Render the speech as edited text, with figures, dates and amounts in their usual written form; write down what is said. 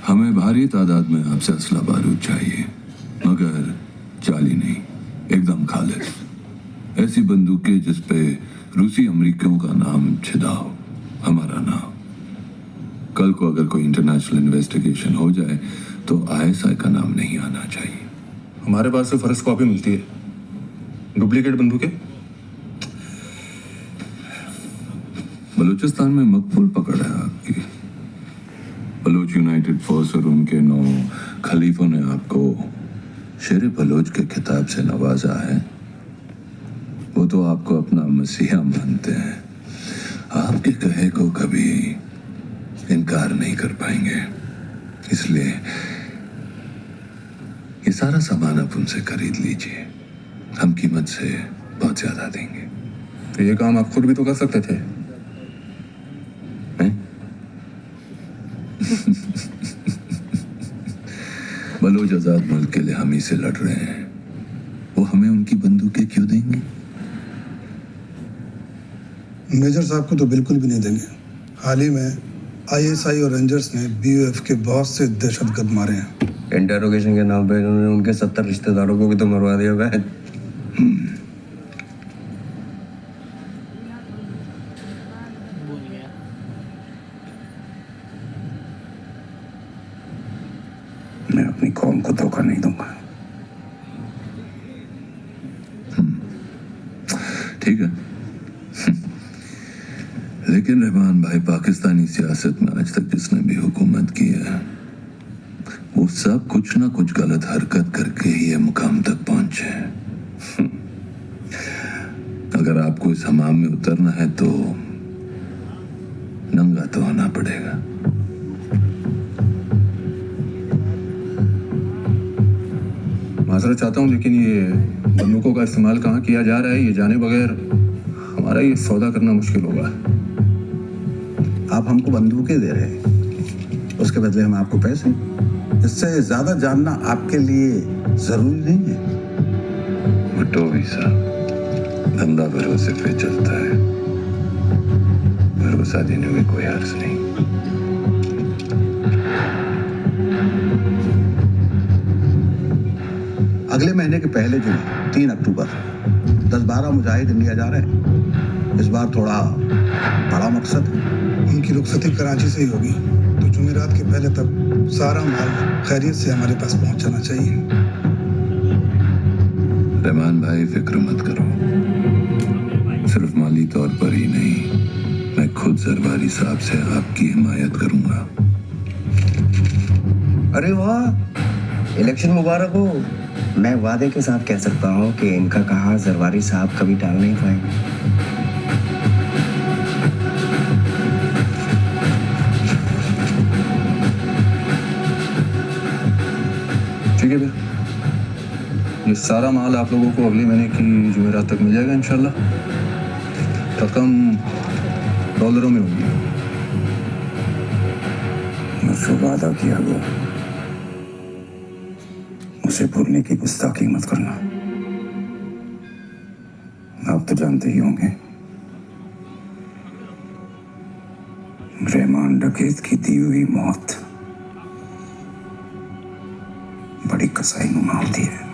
हमें भारी तादाद में आपसे असला बारूद चाहिए, मगर जाली नहीं, एकदम खालिस। ऐसी बंदूकें जिस पे रूसी अमरीकियों का नाम छिदा हो, हमारा नाम। कल को अगर कोई इंटरनेशनल इन्वेस्टिगेशन हो जाए तो आईएसआई का नाम नहीं आना चाहिए। हमारे पास से फर्स्ट कॉपी मिलती है, डुप्लीकेट बंदूकें। बलूचिस्तान में मकबूल पकड़ है आपकी। बलूच यूनाइटेड फोर्स और उनके 9 खलीफों ने आपको शेर बलूच के खिताब से नवाजा है। वो तो आपको अपना मसीहा मानते हैं, आपके कहे को कभी इनकार नहीं कर पाएंगे। इसलिए ये सारा सामान आप उनसे खरीद लीजिए, हम कीमत से बहुत ज्यादा देंगे। तो ये काम आप खुद भी तो कर सकते थे। बलूच आजाद मुल्क के लिए हम ही से लड़ रहे हैं, वो हमें उनकी बंदूकें क्यों देंगे? मेजर साहब को तो बिल्कुल भी नहीं देंगे। हाल ही में आईएसआई और रेंजर्स ने बीयूएफ के बहुत से दहशतगर्द मारे हैं। इंटेरोगेशन के नाम पे इन्होंने उनके 70 रिश्तेदारों को भी तो मरवा दिया है। मैं अपनी कौम को धोखा नहीं दूंगा। ठीक है। लेकिन रहमान भाई, पाकिस्तानी सियासत में आज तक जिसने भी हुकूमत की है, वो सब कुछ ना कुछ गलत हरकत करके ही ये मुकाम तक पहुंचे हैं। अगर आपको इस हमाम में उतरना है तो नंगा तो होना पड़ेगा। माजरत चाहता हूँ, लेकिन ये बंदूकों का इस्तेमाल कहाँ किया जा रहा है ये जाने बगैर हमारा ये सौदा करना मुश्किल होगा। आप हमको बंदूकें दे रहे हैं, उसके बदले हम आपको पैसे। इससे ज्यादा जानना आपके लिए जरूरी नहीं है। मटोवी साहब, धंधा भरोसे पे चलता है, भरोसा देने में कोई हर्ज नहीं। अगले महीने के पहले जुमे 3 अक्टूबर 10-12 मुजाहिद इंडिया जा रहे हैं। इस बार थोड़ा बड़ा मकसद है। उनकी रुखसती कराची से ही होगी, तो जुमेरात के पहले तक सारा माल खैरियत से हमारे पास पहुंच जाना चाहिए। रहमान भाई, फिक्र मत करो। सिर्फ माली तौर पर ही नहीं, मैं खुद जरवारी साहब से आपकी हिमायत करूंगा। अरे वाह, इलेक्शन मुबारक हो। मैं वादे के साथ कह सकता हूँ कि इनका कहा जरवारी साहब कभी टाल नहीं पाएंगे। ठीक है भैया, ये सारा माल आप लोगों को अगले महीने की जुमेरात तक मिल जाएगा इंशाल्लाह। रकम डॉलरों में होगी। मुझसे वादा किया वो, उसे भूलने की गुस्ताखी मत करना। आप तो जानते ही होंगे, रहमान डकैत की दी हुई मौत बड़ी कसाई नुमा होती है।